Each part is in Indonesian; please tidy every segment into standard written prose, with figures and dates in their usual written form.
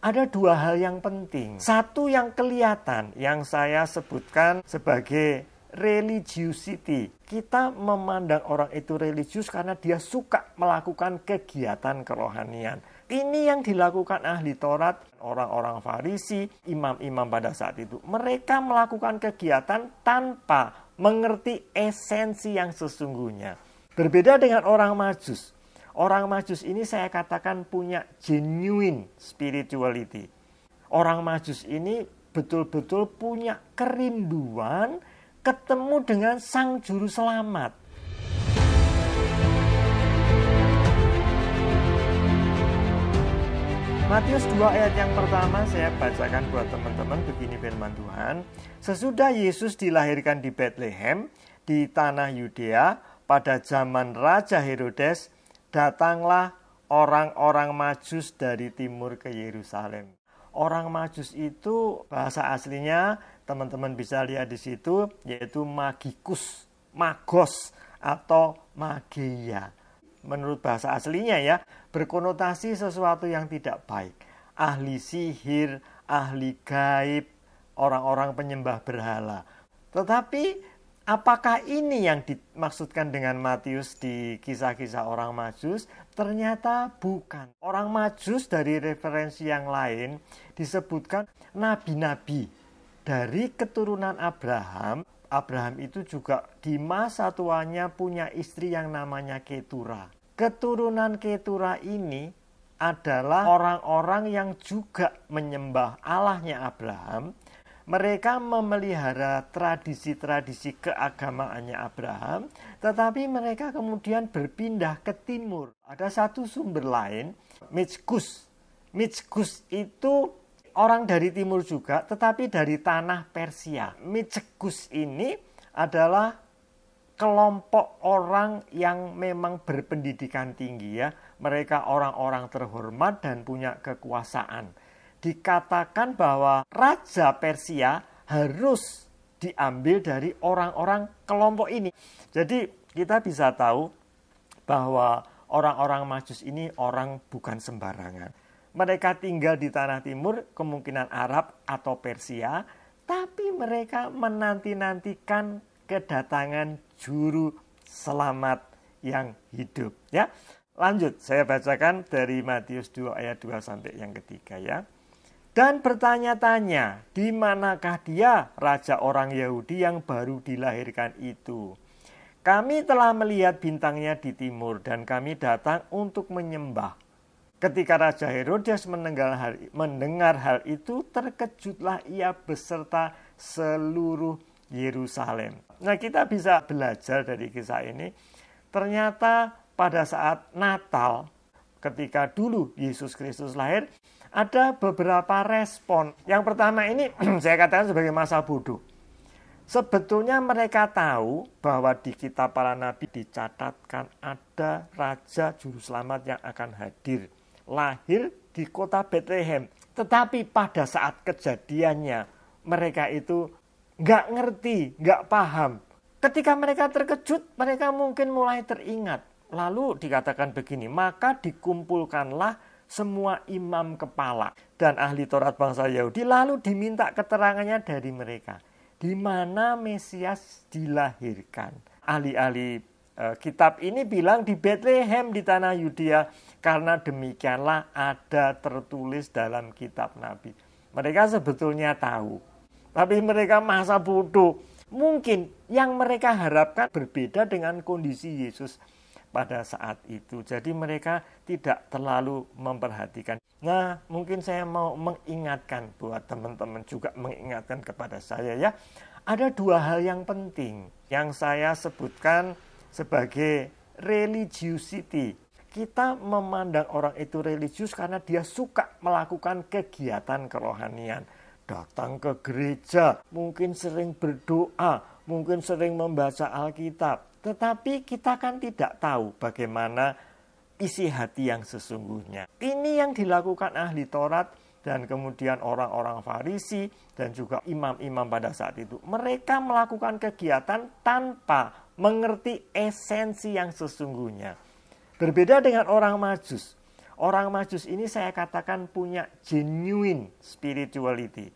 Ada dua hal yang penting. Satu yang kelihatan, yang saya sebutkan sebagai religiosity. Kita memandang orang itu religius karena dia suka melakukan kegiatan kerohanian. Ini yang dilakukan ahli Taurat, orang-orang Farisi, imam-imam pada saat itu. Mereka melakukan kegiatan tanpa mengerti esensi yang sesungguhnya. Berbeda dengan orang Majus. Orang Majus ini saya katakan punya genuine spirituality. Orang Majus ini betul-betul punya kerinduan ketemu dengan Sang Juru Selamat. Matius 2 ayat yang pertama saya bacakan buat teman-teman, begini firman Tuhan. Sesudah Yesus dilahirkan di Bethlehem, di tanah Yudea, pada zaman Raja Herodes, datanglah orang-orang Majus dari timur ke Yerusalem. Orang Majus itu bahasa aslinya teman-teman bisa lihat di situ, yaitu magikus, magos atau mageia. Menurut bahasa aslinya ya, berkonotasi sesuatu yang tidak baik. Ahli sihir, ahli gaib, orang-orang penyembah berhala. Tetapi apakah ini yang dimaksudkan dengan Matius di kisah-kisah orang Majus? Ternyata bukan. Orang Majus dari referensi yang lain disebutkan nabi-nabi dari keturunan Abraham. Abraham itu juga di masa tuanya punya istri yang namanya Ketura. Keturunan Ketura ini adalah orang-orang yang juga menyembah Allahnya Abraham. Mereka memelihara tradisi-tradisi keagamaannya Abraham, tetapi mereka kemudian berpindah ke timur. Ada satu sumber lain, Michkus. Michkus itu orang dari timur juga, tetapi dari tanah Persia. Michkus ini adalah kelompok orang yang memang berpendidikan tinggi ya. Mereka orang-orang terhormat dan punya kekuasaan. Dikatakan bahwa Raja Persia harus diambil dari orang-orang kelompok ini. Jadi kita bisa tahu bahwa orang-orang Majus ini orang bukan sembarangan. Mereka tinggal di tanah timur, kemungkinan Arab atau Persia, tapi mereka menanti-nantikan kedatangan juru selamat yang hidup ya. Lanjut, saya bacakan dari Matius 2 ayat 2 sampai yang ketiga ya. Dan bertanya-tanya, di manakah dia, raja orang Yahudi yang baru dilahirkan itu? Kami telah melihat bintangnya di timur dan kami datang untuk menyembah. Ketika Raja Herodes mendengar hal itu, terkejutlah ia beserta seluruh Yerusalem. Nah, kita bisa belajar dari kisah ini. Ternyata pada saat Natal, ketika dulu Yesus Kristus lahir, ada beberapa respon. Yang pertama ini saya katakan sebagai masa bodoh. Sebetulnya mereka tahu bahwa di kitab para nabi dicatatkan ada Raja Juru Selamat yang akan hadir. Lahir di kota Bethlehem. Tetapi pada saat kejadiannya mereka itu nggak ngerti, nggak paham. Ketika mereka terkejut, mereka mungkin mulai teringat. Lalu dikatakan begini, maka dikumpulkanlah semua imam kepala dan ahli Taurat bangsa Yahudi, lalu diminta keterangannya dari mereka. Di mana Mesias dilahirkan? Ahli-ahli kitab ini bilang di Bethlehem di tanah Yudea, karena demikianlah ada tertulis dalam kitab Nabi. Mereka sebetulnya tahu, tapi mereka masa bodoh. Mungkin yang mereka harapkan berbeda dengan kondisi Yesus pada saat itu. Jadi mereka tidak terlalu memperhatikan. Nah, mungkin saya mau mengingatkan buat teman-teman juga mengingatkan kepada saya ya. Ada dua hal yang penting yang saya sebutkan sebagai religiosity. Kita memandang orang itu religius karena dia suka melakukan kegiatan kerohanian. Datang ke gereja, mungkin sering berdoa, mungkin sering membaca Alkitab. Tetapi kita kan tidak tahu bagaimana isi hati yang sesungguhnya. Ini yang dilakukan ahli Taurat dan kemudian orang-orang Farisi dan juga imam-imam pada saat itu. Mereka melakukan kegiatan tanpa mengerti esensi yang sesungguhnya. Berbeda dengan orang Majus. Orang Majus ini saya katakan punya genuine spirituality.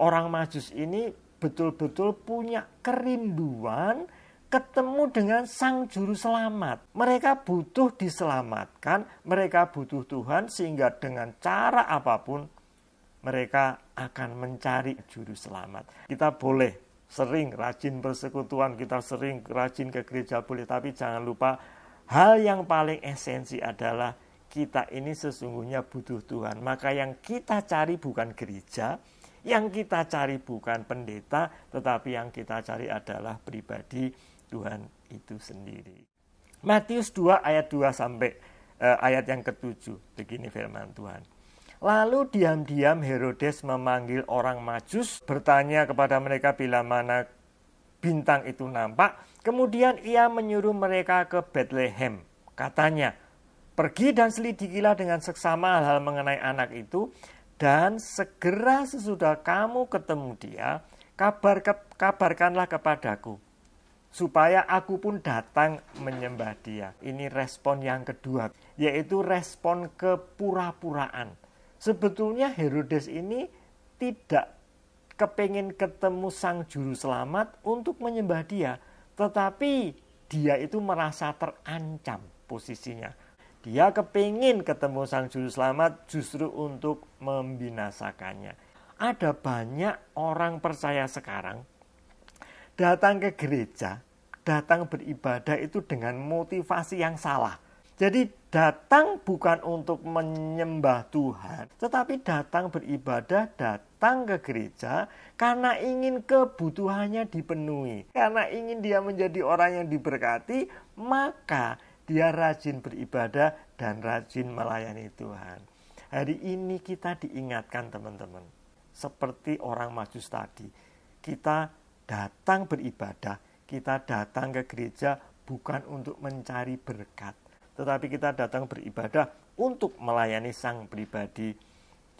Orang Majus ini betul-betul punya kerinduan ketemu dengan Sang Juru Selamat. Mereka butuh diselamatkan, mereka butuh Tuhan, sehingga dengan cara apapun mereka akan mencari Juru Selamat. Kita boleh sering rajin persekutuan, kita sering rajin ke gereja boleh, tapi jangan lupa hal yang paling esensi adalah kita ini sesungguhnya butuh Tuhan. Maka yang kita cari bukan gereja, yang kita cari bukan pendeta, tetapi yang kita cari adalah pribadi Tuhan itu sendiri. Matius 2 ayat 2 sampai ayat yang ke-7. Begini firman Tuhan. Lalu diam-diam Herodes memanggil orang Majus, bertanya kepada mereka bila mana bintang itu nampak. Kemudian ia menyuruh mereka ke Bethlehem. Katanya, pergi dan selidikilah dengan seksama hal-hal mengenai anak itu, dan segera sesudah kamu ketemu dia, kabarkanlah kepadaku, supaya aku pun datang menyembah dia. Ini respon yang kedua, yaitu respon kepura-puraan. Sebetulnya Herodes ini tidak kepingin ketemu Sang Juru Selamat untuk menyembah dia, tetapi dia itu merasa terancam posisinya. Dia kepingin ketemu Sang Juru Selamat justru untuk membinasakannya. Ada banyak orang percaya sekarang datang ke gereja, datang beribadah itu dengan motivasi yang salah. Jadi datang bukan untuk menyembah Tuhan, tetapi datang beribadah, datang ke gereja karena ingin kebutuhannya dipenuhi. Karena ingin dia menjadi orang yang diberkati, maka dia rajin beribadah dan rajin melayani Tuhan. Hari ini kita diingatkan teman-teman, seperti orang Majus tadi. Kita datang beribadah, kita datang ke gereja bukan untuk mencari berkat, tetapi kita datang beribadah untuk melayani Sang pribadi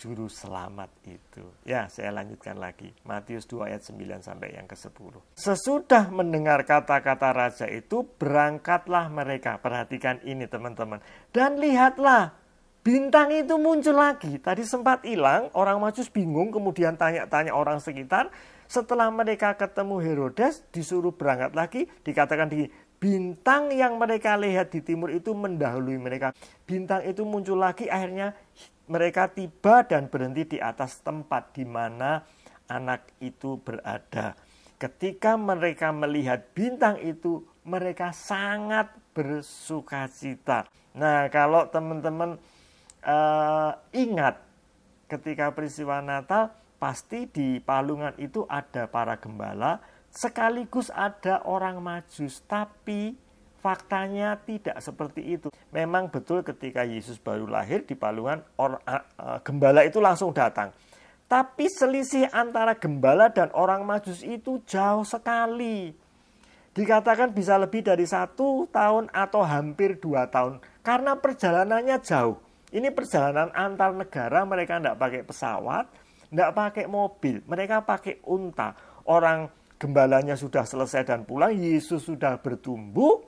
Juru Selamat itu. Ya, saya lanjutkan lagi. Matius 2 ayat 9 sampai yang ke-10. Sesudah mendengar kata-kata raja itu, berangkatlah mereka. Perhatikan ini teman-teman. Dan lihatlah, bintang itu muncul lagi. Tadi sempat hilang, orang Majus bingung, kemudian tanya-tanya orang sekitar. Setelah mereka ketemu Herodes, disuruh berangkat lagi, dikatakan bintang yang mereka lihat di timur itu mendahului mereka. Bintang itu muncul lagi, akhirnya mereka tiba dan berhenti di atas tempat di mana anak itu berada. Ketika mereka melihat bintang itu, mereka sangat bersukacita. Nah, kalau teman-teman ingat ketika peristiwa Natal, pasti di palungan itu ada para gembala, sekaligus ada orang Majus, tapi faktanya tidak seperti itu. Memang betul ketika Yesus baru lahir di palungan, gembala itu langsung datang. Tapi selisih antara gembala dan orang Majus itu jauh sekali. Dikatakan bisa lebih dari 1 tahun atau hampir 2 tahun. Karena perjalanannya jauh. Ini perjalanan antar negara, mereka tidak pakai pesawat, tidak pakai mobil, mereka pakai unta. Orang gembalanya sudah selesai dan pulang, Yesus sudah bertumbuh,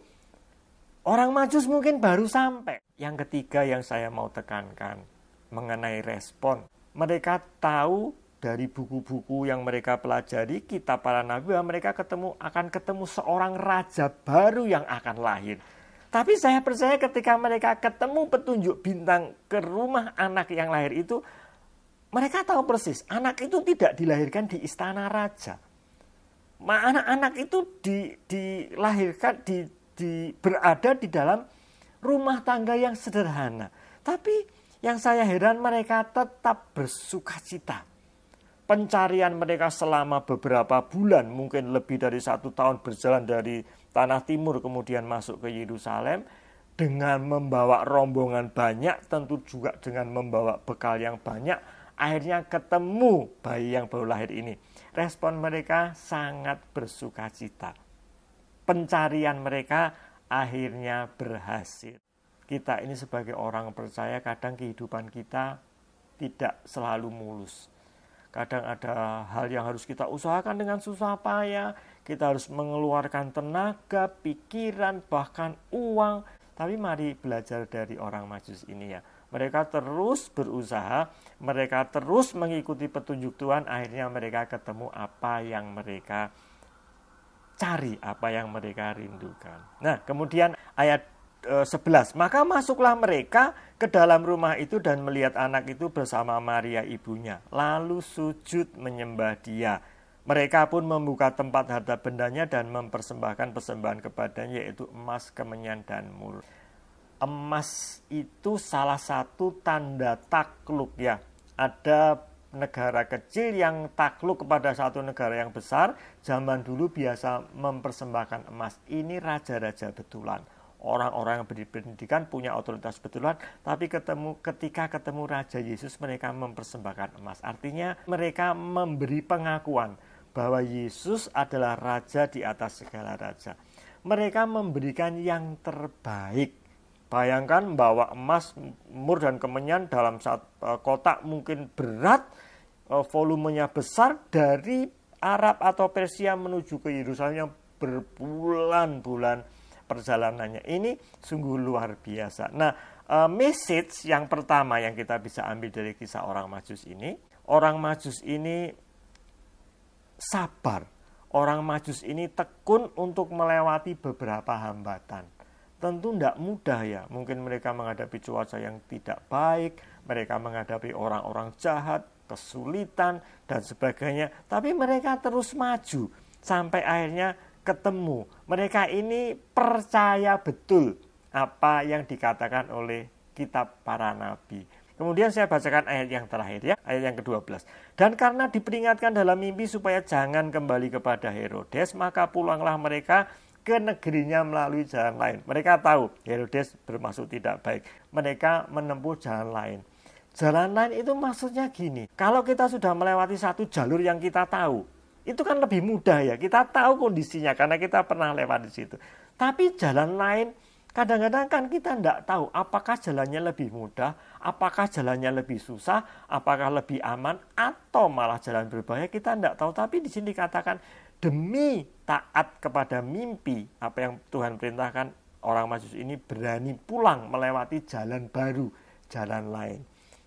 orang Majus mungkin baru sampai. Yang ketiga yang saya mau tekankan mengenai respon. Mereka tahu dari buku-buku yang mereka pelajari, kitab para nabi, bahwa mereka akan ketemu seorang raja baru yang akan lahir. Tapi saya percaya ketika mereka ketemu petunjuk bintang ke rumah anak yang lahir itu, mereka tahu persis, anak itu tidak dilahirkan di istana raja. Anak-anak itu dilahirkan, berada di dalam rumah tangga yang sederhana. Tapi yang saya heran, mereka tetap bersukacita. Pencarian mereka selama beberapa bulan, mungkin lebih dari 1 tahun berjalan dari tanah timur kemudian masuk ke Yerusalem, dengan membawa rombongan banyak, tentu juga dengan membawa bekal yang banyak, akhirnya ketemu bayi yang baru lahir ini. Respon mereka sangat bersukacita. Pencarian mereka akhirnya berhasil. Kita ini sebagai orang percaya, kadang kehidupan kita tidak selalu mulus. Kadang ada hal yang harus kita usahakan dengan susah payah. Kita harus mengeluarkan tenaga, pikiran, bahkan uang. Tapi mari belajar dari orang Majus ini ya. Mereka terus berusaha, mereka terus mengikuti petunjuk Tuhan, akhirnya mereka ketemu apa yang mereka cari, apa yang mereka rindukan. Nah, kemudian ayat 11, maka masuklah mereka ke dalam rumah itu dan melihat anak itu bersama Maria ibunya, lalu sujud menyembah dia. Mereka pun membuka tempat harta bendanya dan mempersembahkan persembahan kepadanya, yaitu emas, kemenyan, dan mur. Emas itu salah satu tanda takluk ya. Ada negara kecil yang takluk kepada satu negara yang besar, zaman dulu biasa mempersembahkan emas. Ini raja-raja betulan. Orang-orang yang berpendidikan punya otoritas betulan, tapi ketika ketemu Raja Yesus mereka mempersembahkan emas. Artinya mereka memberi pengakuan bahwa Yesus adalah Raja di atas segala raja. Mereka memberikan yang terbaik. Bayangkan bawa emas, mur, dan kemenyan dalam kotak mungkin berat, volumenya besar, dari Arab atau Persia menuju ke Yerusalem yang berbulan-bulan perjalanannya. Ini sungguh luar biasa. Nah, message yang pertama yang kita bisa ambil dari kisah orang Majus ini, orang Majus ini sabar. Orang Majus ini tekun untuk melewati beberapa hambatan. Tentu tidak mudah ya. Mungkin mereka menghadapi cuaca yang tidak baik, mereka menghadapi orang-orang jahat, kesulitan, dan sebagainya. Tapi mereka terus maju sampai akhirnya ketemu. Mereka ini percaya betul apa yang dikatakan oleh kitab para nabi. Kemudian saya bacakan ayat yang terakhir ya, ayat yang ke-12. Dan karena diperingatkan dalam mimpi supaya jangan kembali kepada Herodes, maka pulanglah mereka ke negerinya melalui jalan lain. Mereka tahu Herodes bermaksud tidak baik. Mereka menempuh jalan lain. Jalan lain itu maksudnya gini, kalau kita sudah melewati satu jalur yang kita tahu, itu kan lebih mudah ya, kita tahu kondisinya karena kita pernah lewat di situ. Tapi jalan lain kadang-kadang kan kita tidak tahu apakah jalannya lebih mudah, apakah jalannya lebih susah, apakah lebih aman, atau malah jalan berbahaya, kita tidak tahu. Tapi di sini dikatakan demi taat kepada mimpi, apa yang Tuhan perintahkan, orang Majus ini berani pulang melewati jalan baru, jalan lain.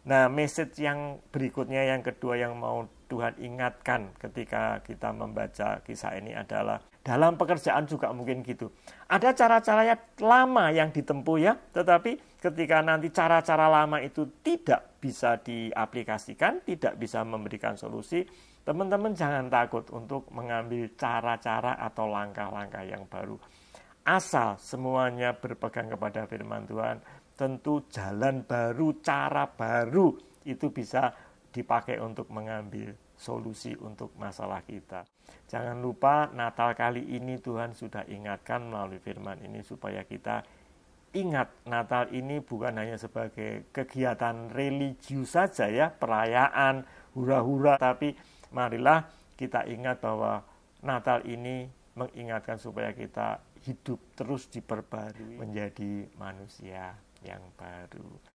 Nah, message yang berikutnya, yang kedua yang mau Tuhan ingatkan ketika kita membaca kisah ini adalah dalam pekerjaan juga mungkin gitu. Ada cara-cara lama yang ditempuh ya, tetapi ketika nanti cara-cara lama itu tidak bisa diaplikasikan, tidak bisa memberikan solusi, teman-teman jangan takut untuk mengambil cara-cara atau langkah-langkah yang baru. Asal semuanya berpegang kepada firman Tuhan, tentu jalan baru, cara baru itu bisa dipakai untuk mengambil solusi untuk masalah kita. Jangan lupa Natal kali ini Tuhan sudah ingatkan melalui firman ini supaya kita ingat Natal ini bukan hanya sebagai kegiatan religius saja ya, perayaan, hura-hura, tapi marilah kita ingat bahwa Natal ini mengingatkan supaya kita hidup terus diperbarui menjadi manusia yang baru.